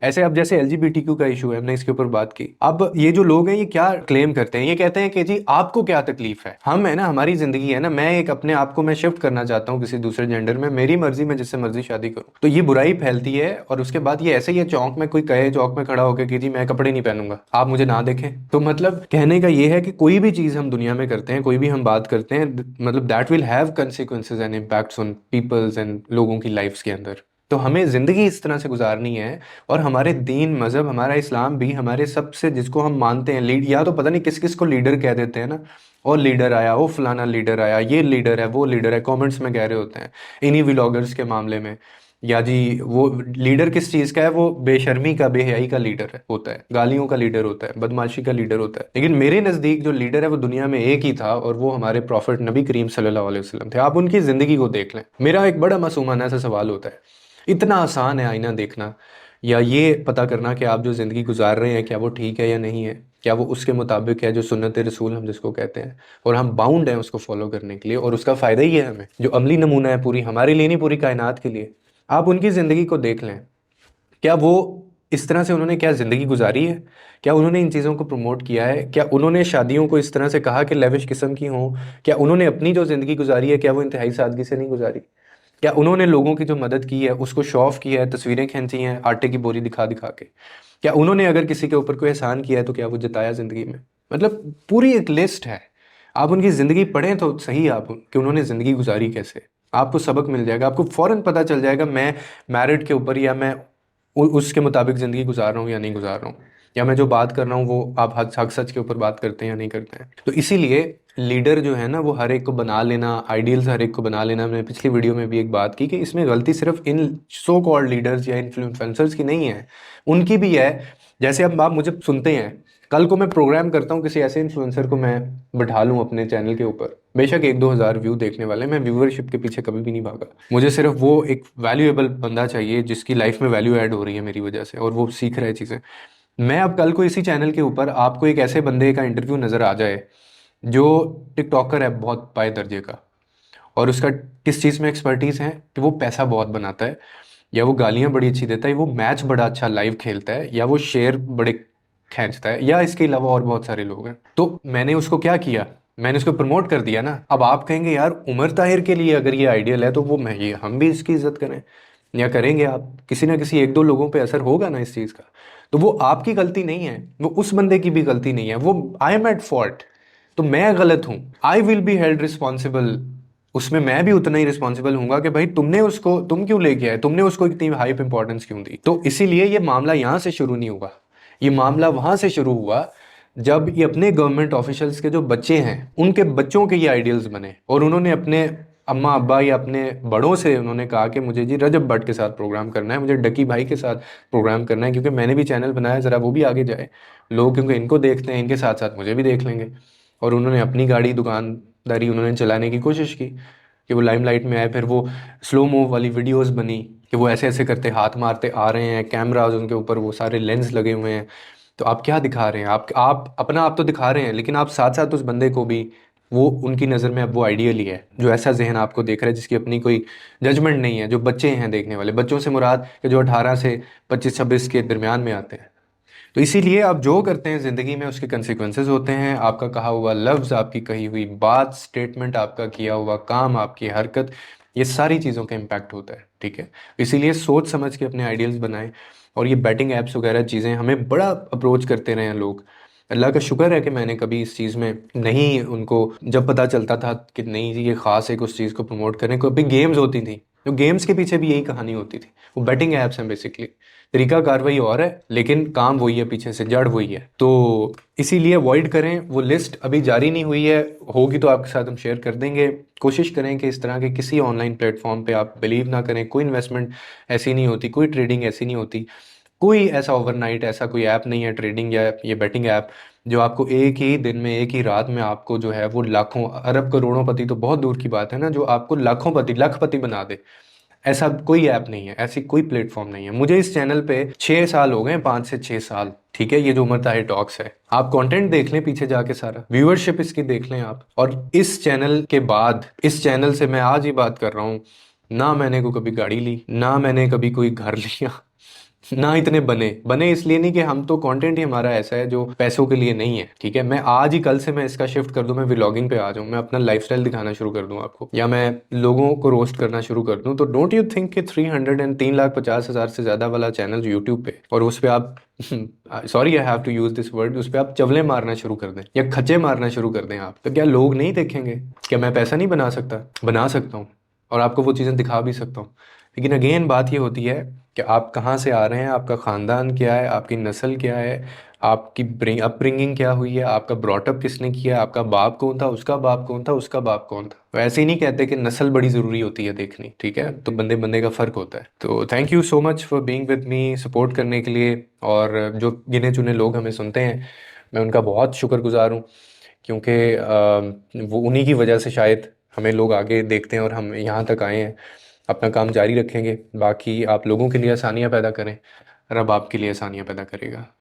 ऐसे अब जैसे एलजीबीटीक्यू का इशू है, हमने इसके ऊपर बात की। अब ये जो लोग हैं ये क्या क्लेम करते हैं, ये कहते हैं कि जी आपको क्या तकलीफ है, हम है ना, हमारी जिंदगी है ना, मैं एक अपने आप को मैं शिफ्ट करना चाहता हूँ किसी दूसरे जेंडर में, मेरी मर्जी में जिससे मर्जी शादी करूँ। तो ये बुराई फैलती है और उसके बाद ये ऐसे ही है, चौक में कोई कहे, चौक में खड़ा होकर कि जी मैं कपड़े नहीं पहनूंगा, आप मुझे ना देखें। तो मतलब कहने का ये है कि कोई भी चीज हम दुनिया में करते हैं, कोई भी हम बात करते हैं, मतलब that will have consequences and impacts on people's and लोगों की लाइफ्स के अंदर। तो हमें ज़िंदगी इस तरह से गुजारनी है। और हमारे दीन मज़हब, हमारा इस्लाम भी हमारे सबसे, जिसको हम मानते हैं लीड, या तो पता नहीं किस किस को लीडर कह देते हैं ना, और लीडर आया, वो फलाना लीडर आया, ये लीडर है, वो लीडर है, कमेंट्स में कह रहे होते हैं इन्हीं व्लॉगर्स के मामले में। या जी वो लीडर किस चीज़ का है, वो बेशर्मी का, बेहयाई का लीडर है, होता है, गालियों का लीडर होता है, बदमाशी का लीडर होता है। लेकिन मेरे नज़दीक जो लीडर है वो दुनिया में एक ही था, और वो हमारे प्रॉफिट नबी करीम सल्लल्लाहु अलैहि वसल्लम थे। आप उनकी ज़िंदगी को देख लें। मेरा एक बड़ा मासूमाना सा सवाल होता है, इतना आसान है आईना देखना या ये पता करना कि आप जो ज़िंदगी गुजार रहे हैं क्या वो ठीक है या नहीं है, क्या वो उसके मुताबिक है जो सुन्नत रसूल हम जिसको कहते हैं, और हम बाउंड हैं उसको फॉलो करने के लिए, और उसका फ़ायदा ही है हमें, जो अमली नमूना है पूरी हमारे लिए नहीं, पूरी कायनात के लिए। आप उनकी ज़िंदगी को देख लें, क्या वो इस तरह से उन्होंने क्या ज़िंदगी गुजारी है, क्या उन्होंने इन चीज़ों को प्रमोट किया है, क्या उन्होंने शादियों को इस तरह से कहा कि लेविश किस्म की हों, क्या उन्होंने अपनी जो ज़िंदगी गुजारी है क्या वो इंतहाई सादगी से नहीं गुजारी, क्या उन्होंने लोगों की जो मदद की है उसको शो ऑफ किया है, तस्वीरें खींची हैं आटे की बोरी दिखा दिखा के, क्या उन्होंने अगर किसी के ऊपर कोई एहसान किया है तो क्या वो जताया ज़िंदगी में। मतलब पूरी एक लिस्ट है, आप उनकी ज़िंदगी पढ़ें तो सही आप कि उन्होंने ज़िंदगी गुजारी कैसे, आपको सबक मिल जाएगा, आपको फ़ौरन पता चल जाएगा मैं मैरिड के ऊपर या मैं उसके मुताबिक ज़िंदगी गुजार रहा हूँ या नहीं गुजार रहा हूँ, या मैं जो बात कर रहा हूँ वो आप हक हक सच के ऊपर बात करते हैं या नहीं करते हैं। तो इसीलिए लीडर जो है ना वो हर एक को बना लेना, आइडियल्स हर एक को बना लेना, मैंने पिछली वीडियो में भी एक बात की कि इसमें गलती सिर्फ इन सो कॉल्ड लीडर्स या इन्फ्लुएंसर्स की नहीं है, उनकी भी है। जैसे अब आप मुझे सुनते हैं, कल को मैं प्रोग्राम करता हूँ किसी ऐसे इन्फ्लुएंसर को मैं बैठा लूँ अपने चैनल के ऊपर, बेशक 1-2 हज़ार व्यू देखने वाले, मैं व्यूअरशिप के पीछे कभी भी नहीं भागा, मुझे सिर्फ वो एक वैल्यूएबल बंदा चाहिए जिसकी लाइफ में वैल्यू ऐड हो रही है मेरी वजह से और वो सीख रहा है चीज़ें। मैं अब कल को इसी चैनल के ऊपर आपको एक ऐसे बंदे का इंटरव्यू नज़र आ जाए जो टिकटॉकर है बहुत पाए दर्जे का, और उसका किस चीज़ में एक्सपर्टीज़ है कि वो पैसा बहुत बनाता है, या वो गालियाँ बड़ी अच्छी देता है, वो मैच बड़ा अच्छा लाइव खेलता है, या वो शेयर बड़े खींचता है, या इसके अलावा और बहुत सारे लोग हैं। तो मैंने उसको क्या किया, मैंने उसको प्रमोट कर दिया ना। अब आप कहेंगे यार उमर ताहिर के लिए अगर ये आइडियल है तो वो मैं ये हम भी इसकी इज्जत करें या करेंगे, आप किसी ना किसी 1-2 लोगों पे असर होगा ना इस चीज़ का। तो वो आपकी गलती नहीं है, वो उस बंदे की भी गलती नहीं है, वो आई एम एट फॉल्ट, तो मैं गलत हूँ, I will be held responsible. उसमें मैं भी उतना ही रिस्पॉन्सिबल हूँगा कि भाई तुमने उसको, तुम क्यों लेके आए, तुमने उसको इतनी हाइप इंपॉर्टेंस क्यों दी। तो इसीलिए ये मामला यहाँ से शुरू नहीं हुआ, ये मामला वहाँ से शुरू हुआ जब ये अपने गवर्नमेंट ऑफिशियल्स के जो बच्चे हैं उनके बच्चों के ये आइडियल्स बने, और उन्होंने अपने अम्मा अब्बा या अपने बड़ों से उन्होंने कहा कि मुझे जी रजब भट्ट के साथ प्रोग्राम करना है, मुझे डकी भाई के साथ प्रोग्राम करना है, क्योंकि मैंने भी चैनल बनाया, ज़रा वो भी आगे जाए लोग, क्योंकि इनको देखते हैं, इनके साथ साथ मुझे भी देख लेंगे। और उन्होंने अपनी गाड़ी दुकानदारी उन्होंने चलाने की कोशिश की कि वो लाइमलाइट में आए, फिर वो स्लो मूव वाली वीडियोस बनी कि वो ऐसे ऐसे करते हाथ मारते आ रहे हैं, कैमराज उनके ऊपर वो सारे लेंस लगे हुए हैं। तो आप क्या दिखा रहे हैं, आप अपना आप तो दिखा रहे हैं, लेकिन आप साथ साथ उस बंदे को भी, वो उनकी नज़र में अब वो आइडियल ही है जो ऐसा जहन आपको देख रहा है जिसकी अपनी कोई जजमेंट नहीं है, जो बच्चे हैं देखने वाले, बच्चों से मुराद कि जो 18 से 25-26 के दरमियान में आते हैं। तो इसीलिए आप जो करते हैं ज़िंदगी में उसके कंसिक्वेंसेस होते हैं, आपका कहा हुआ लफ्ज़, आपकी कही हुई बात, स्टेटमेंट, आपका किया हुआ काम, आपकी हरकत, ये सारी चीज़ों का इम्पैक्ट होता है। ठीक है, इसीलिए सोच समझ के अपने आइडियल्स बनाएं। और ये बैटिंग ऐप्स वगैरह चीज़ें हमें बड़ा अप्रोच करते रहे हैं लोग, अल्लाह का शुक्र है कि मैंने कभी इस चीज़ में नहीं, उनको जब पता चलता था कि नहीं जी ये ख़ास है कि उस चीज़ को प्रमोट करें, कभी गेम्स होती थी, तो गेम्स के पीछे भी यही कहानी होती थी, वो बैटिंग ऐप्स हैं बेसिकली, तरीका कार्रवाई और है लेकिन काम वही है, पीछे से जड़ वही है। तो इसीलिए अवॉइड करें, वो लिस्ट अभी जारी नहीं हुई है, होगी तो आपके साथ हम शेयर कर देंगे। कोशिश करें कि इस तरह के किसी ऑनलाइन प्लेटफॉर्म पे आप बिलीव ना करें, कोई इन्वेस्टमेंट ऐसी नहीं होती, कोई ट्रेडिंग ऐसी नहीं होती, कोई ऐसा ओवरनाइट ऐसा कोई ऐप नहीं है ट्रेडिंग या ये बैटिंग ऐप जो आपको एक ही दिन में, एक ही रात में आपको जो है वो लाखों अरब करोड़ों पति तो बहुत दूर की बात है ना, जो आपको लाखों पति लखपति बना दे। ऐसा कोई ऐप नहीं है, ऐसी कोई प्लेटफॉर्म नहीं है। मुझे इस चैनल पे 6 साल हो गए, 5 से 6 साल। ठीक है, ये जो उमर ताहिर टॉक्स है, आप कंटेंट देख लें पीछे जाके, सारा व्यूअरशिप इसकी देख लें आप। और इस चैनल के बाद, इस चैनल से मैं आज ही बात कर रहा हूँ, ना मैंने को कभी गाड़ी ली, ना मैंने कभी कोई घर लिया, ना इतने बने बने इसलिए नहीं कि हम तो कंटेंट ही हमारा ऐसा है जो पैसों के लिए नहीं है, ठीक है। मैं आज ही कल से मैं इसका शिफ्ट कर दूं, मैं व्लॉगिंग पे आ जाऊं, मैं अपना लाइफस्टाइल दिखाना शुरू कर दूं आपको, या मैं लोगों को रोस्ट करना शुरू कर दूं, तो डोंट यू थिंक कि 3,50,000 से ज़्यादा वाला चैनल यूट्यूब पे, और उस पे आप sorry I have to use this word, उस पे आप चवले मारना शुरू कर दें या खच्चे मारना शुरू कर दें आप, तो क्या लोग नहीं देखेंगे? क्या मैं पैसा नहीं बना सकता? बना सकता हूँ, और आपको वो चीज़ें दिखा भी सकता हूँ। लेकिन अगेन बात ये होती है कि आप कहाँ से आ रहे हैं, आपका ख़ानदान क्या है, आपकी नस्ल क्या है, आपकी अपब्रिंगिंग क्या हुई है, आपका ब्रॉटअप किसने किया, आपका बाप कौन था, उसका बाप कौन था, उसका बाप कौन था। तो ऐसे ही नहीं कहते कि नस्ल बड़ी ज़रूरी होती है देखनी, ठीक है, तो बंदे बंदे का फ़र्क होता है। तो thank you so much for being with me, support करने के लिए। और जो गिने चुने लोग हमें सुनते हैं, मैं उनका बहुत शुक्रगुजार हूँ, क्योंकि वो उन्हीं की वजह से शायद हमें लोग आगे देखते हैं और हम यहाँ तक आए हैं। अपना काम जारी रखेंगे, बाकी आप लोगों के लिए आसानियाँ पैदा करें, रब आपके लिए आसानियाँ पैदा करेगा।